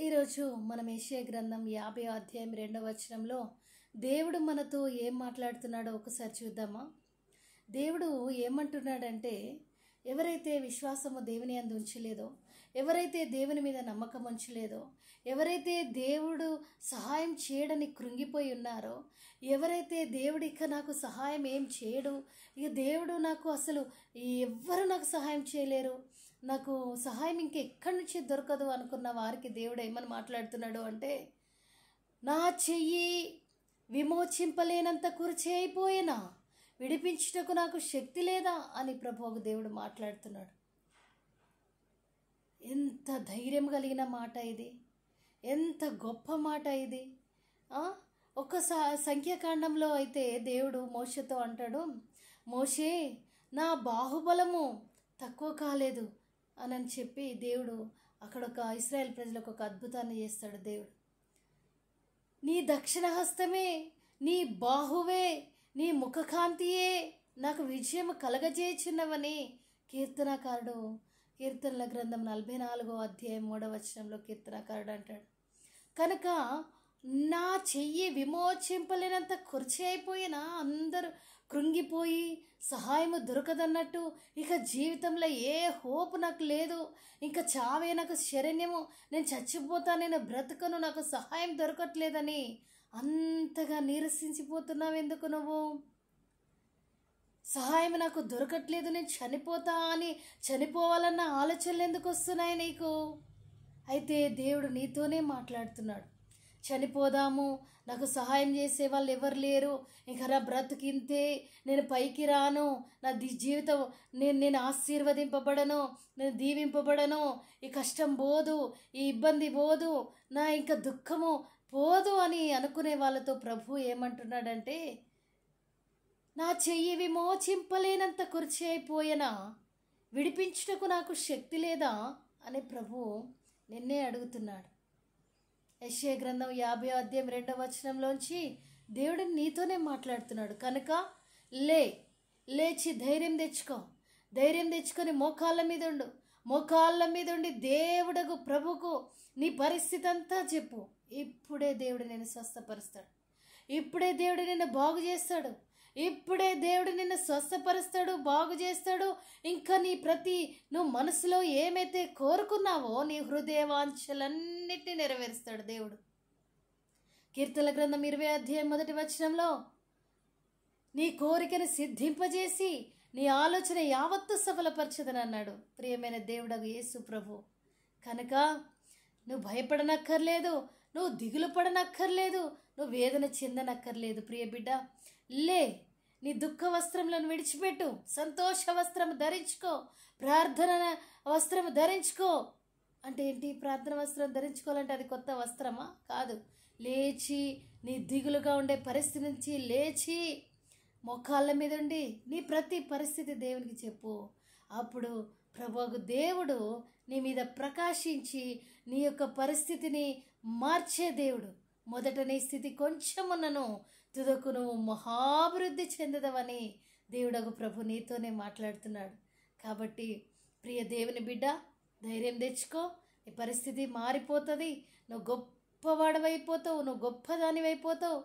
ఈరోజు మనం యెషయా గ్రంథం 50 అధ్యాయం 2వ వచనంలో దేవుడు మనతో ఏం మాట్లాడుతున్నాడో ఒకసారి చూద్దామా. దేవుడు ఏమంటున్నాడంటే, ఎవరైతే విశ్వాసము దేవుని యందు ఉంచలేదో, ఎవరైతే దేవుని మీద నమ్మకం ఉంచలేదో, ఎవరైతే దేవుడు సహాయం చేయడని కృంగిపోయి ఉన్నారో, ఎవరైతే దేవుడు ఇక నాకు సహాయం ఏం చేయడు, ఇక దేవుడు నాకు అసలు ఎవ్వరు నాకు సహాయం చేయలేరు, నాకు సహాయం ఇంకెక్కడి నుంచి దొరకదు అనుకున్న వారికి దేవుడు ఏమని మాట్లాడుతున్నాడు అంటే, నా చెయ్యి విమోచింపలేనంత కుర్చీ అయిపోయినా విడిపించుటకు నాకు శక్తి లేదా అని ప్రభువు దేవుడు మాట్లాడుతున్నాడు. ఎంత ధైర్యం కలిగిన మాట ఇది, ఎంత గొప్ప మాట ఇది. ఒక సంఖ్యాకాండంలో అయితే దేవుడు మోషేతో అంటాడు, మోషే నా బాహుబలము తక్కువ కాలేదు అని చెప్పి దేవుడు అక్కడ ఒక ఇశ్రాయేల్ ప్రజలకు ఒక అద్భుతాన్ని చేస్తాడు. దేవుడు నీ దక్షిణ హస్తమే, నీ బాహువే, నీ ముఖకాంతియే నాకు విజయం కలగజేయుచున్నవని కీర్తనకారుడు కీర్తనల గ్రంథం 44వ అధ్యాయం 3వ వచనంలో కీర్తనకారుడు అంటాడు. కనుక నా చెయ్యి విమోచింపలేనంత కుర్చీ అయిపోయినా అందరూ కృంగిపోయి సహాయము దొరకదన్నట్టు, ఇక జీవితంలో ఏ హోప్ నాకు లేదు, ఇంకా చావే నాకు శరణ్యము, నేను చచ్చిపోతా, నేను బ్రతుకను, నాకు సహాయం దొరకట్లేదని అంతగా నీరసించిపోతున్నావు. ఎందుకు నువ్వు సహాయం నాకు దొరకట్లేదు, నేను చనిపోతా అని చనిపోవాలన్న ఆలోచనలు ఎందుకు వస్తున్నాయి నీకు? అయితే దేవుడు నీతోనే మాట్లాడుతున్నాడు. చనిపోదాము, నాకు సహాయం చేసే వాళ్ళు ఎవరు లేరు, ఇంకా నా బ్రతుకింతే, నేను పైకి రాను, నా జీవితం నేను ఆశీర్వదింపబడను, నేను దీవింపబడను, ఈ కష్టం పోదు, ఈ ఇబ్బంది పోదు, నా ఇంకా దుఃఖము పోదు అని అనుకునే వాళ్ళతో ప్రభు ఏమంటున్నాడంటే, నా చెయ్యి విమోచింపలేనంత కుర్చీ అయిపోయినా విడిపించుటకు నాకు శక్తి లేదా అని ప్రభు నిన్నే అడుగుతున్నాడు. యెషయా గ్రంథం 50 అధ్యాయం 2వ వచనంలోంచి దేవుడు నీతోనే మాట్లాడుతున్నాడు. కనుక లేచి ధైర్యం తెచ్చుకొని మోకాళ్ళ మీద ఉండు, మోకాళ్ళ మీద ఉండి దేవుడకు ప్రభుకు నీ పరిస్థితి అంతా చెప్పు. ఇప్పుడే దేవుడు నిన్ను స్వస్థపరుస్తాడు, ఇప్పుడే దేవుడు నిన్ను బాగు చేస్తాడు, ఇప్పుడే దేవుడు నిన్ను స్వస్థపరుస్తాడు, బాగు చేస్తాడు. ఇంకా నువ్వు మనసులో ఏమైతే కోరుకున్నావో నీ హృదయవాంఛలన్నిటినీ నెరవేరుస్తాడు దేవుడు. కీర్తనల గ్రంథం 20 అధ్యాయం 1వ వచనంలో నీ కోరికను సిద్ధింపజేసి నీ ఆలోచన యావత్తు సఫలపరచదని అన్నాడు ప్రియమైన దేవుడగు యేసు ప్రభు. కనుక నువ్వు భయపడనక్కర్లేదు, నువ్వు దిగులు పడనక్కర్లేదు, నువ్వు వేదన చెందనక్కర్లేదు. ప్రియ బిడ్డ, నీ దుఃఖ వస్త్రములను విడిచిపెట్టు, సంతోష వస్త్రం ధరించుకో, ప్రార్థన వస్త్రం ధరించుకో. అంటే ఏంటి? ప్రార్థన వస్త్రం ధరించుకోవాలంటే అది కొత్త వస్త్రమా? కాదు. లేచి నీ దిగులుగా ఉండే పరిస్థితి నుంచి లేచి మోకాళ్ళ మీద ఉండి నీ ప్రతి పరిస్థితి దేవునికి చెప్పు. అప్పుడు ప్రభువు దేవుడు నీ మీద ప్రకాశించి నీ యొక్క పరిస్థితిని మార్చే దేవుడు. మొదట నీ స్థితి కొంచెమున్నను, తుదకు నువ్వు మహాభివృద్ధి చెందదవని దేవుడకు ప్రభు నీతోనే మాట్లాడుతున్నాడు. కాబట్టి ప్రియ దేవుని బిడ్డ, ధైర్యం తెచ్చుకో. నీ పరిస్థితి మారిపోతుంది, నువ్వు గొప్పవాడవైపోతావు, నువ్వు గొప్పదానివైపోతావు.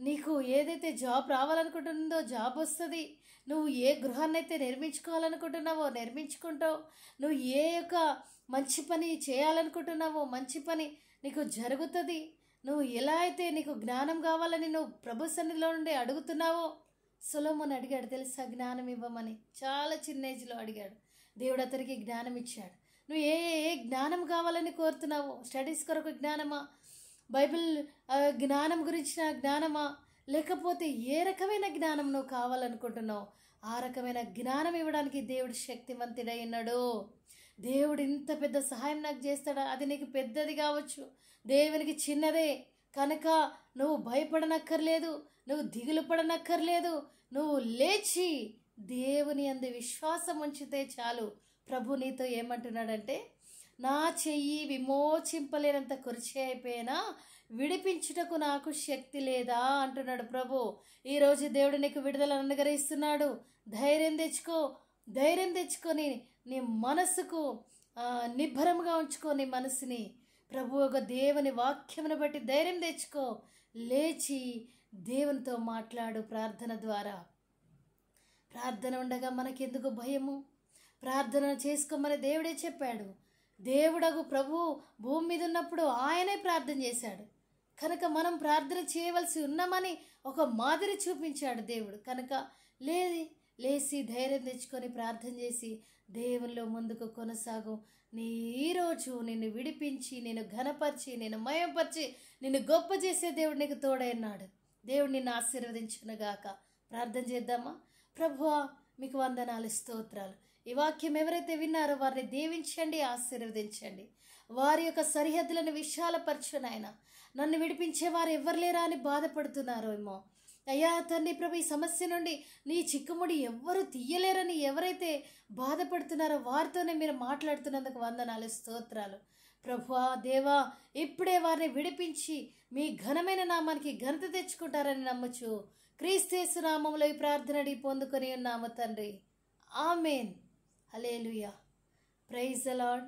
నీకు ఏదైతే జాబ్ రావాలనుకుంటుందో జాబ్ వస్తుంది, నువ్వు ఏ గృహాన్ని అయితే నిర్మించుకోవాలనుకుంటున్నావో నిర్మించుకుంటావు, నువ్వు ఏ యొక్క మంచి పని చేయాలనుకుంటున్నావో మంచి పని నీకు జరుగుతుంది. నువ్వు ఎలా అయితే నీకు జ్ఞానం కావాలని నువ్వు ప్రభు సన్నిధిలో నుండి అడుగుతున్నావో, సొలొమోను అడిగాడు తెలుసా, జ్ఞానం ఇవ్వమని. చాలా చిన్న ఏజ్లో అడిగాడు, దేవుడు అతనికి జ్ఞానం ఇచ్చాడు. నువ్వు ఏ జ్ఞానం కావాలని కోరుతున్నావో, స్టడీస్ కొరకు జ్ఞానమా, బైబిల్ జ్ఞానం గురించిన జ్ఞానమా, లేకపోతే ఏ రకమైన జ్ఞానం నువ్వు కావాలనుకుంటున్నావు, ఆ రకమైన జ్ఞానం ఇవ్వడానికి దేవుడు శక్తివంతుడై ఉన్నాడు. దేవుడు ఇంత పెద్ద సహాయం నాకు చేస్తాడా? అది నీకు పెద్దది కావచ్చు, దేవునికి చిన్నదే. కనుక నువ్వు భయపడనక్కర్లేదు, నువ్వు దిగులు పడనక్కర్లేదు. నువ్వు లేచి దేవుని యందు విశ్వాసం ఉంచితే చాలు. ప్రభు నీతో ఏమంటున్నాడంటే, నా చెయ్యి విమోచింపలేనంత కుర్చీ అయిపోయినా విడిపించుటకు నాకు శక్తి లేదా అంటున్నాడు ప్రభు. ఈరోజు దేవుడు నీకు విడుదలను అనుగ్రహిస్తున్నాడు. ధైర్యం తెచ్చుకొని నీ మనసుకు నిబ్బరంగా ఉంచుకొని మనసుని ప్రభు ఒక దేవుని వాక్యమును బట్టి ధైర్యం తెచ్చుకో, లేచి దేవునితో మాట్లాడు ప్రార్థన ద్వారా. ప్రార్థన ఉండగా మనకెందుకు భయము? ప్రార్థన చేసుకోమని దేవుడే చెప్పాడు. దేవుడగు ప్రభు భూమి మీద ఉన్నప్పుడు ఆయనే ప్రార్థన చేశాడు కనుక మనం ప్రార్థన చేయవలసి ఉన్నామని ఒక మాదిరి చూపించాడు దేవుడు. కనుక లేచి ధైర్యం తెచ్చుకొని ప్రార్థన చేసి దేవునిలో ముందుకు కొనసాగు. ఈరోజు నిన్ను విడిపించి, నిన్ను ఘనపరిచి, నిన్ను మయంపరిచి, నిన్ను గొప్ప చేసే దేవుడు నీకు తోడైనాడు. దేవుడు నిన్ను ఆశీర్వదించునుగాక. ప్రార్థన చేద్దామా? ప్రభువా, మీకు వందనాలు, స్తోత్రాలు. ఈ వాక్యం ఎవరైతే విన్నారో వారిని దీవించండి, ఆశీర్వదించండి. వారి యొక్క సరిహద్దులను విశాలపరచు నాయన. నన్ను విడిపించేవారు ఎవరు లేరా అని బాధపడుతున్నారో ఏమో అయ్యా తండ్రి ప్రభు, ఈ సమస్య నుండి నీ చిక్కుముడి ఎవ్వరు తీయలేరని ఎవరైతే బాధపడుతున్నారో వారితోనే మీరు మాట్లాడుతున్నందుకు వందనాలు, స్తోత్రాలు. ప్రభువా, దేవా, ఇప్పుడే వారిని విడిపించి మీ ఘనమైన నామానికి ఘనత తెచ్చుకుంటారని నమ్మచ్చు. క్రీస్తు యేసు నామములో ఈ ప్రార్థన అడిగి పొందుకొని ఉన్నాము తండ్రి. ఆమేన్. హల్లెలూయా. Praise the lord.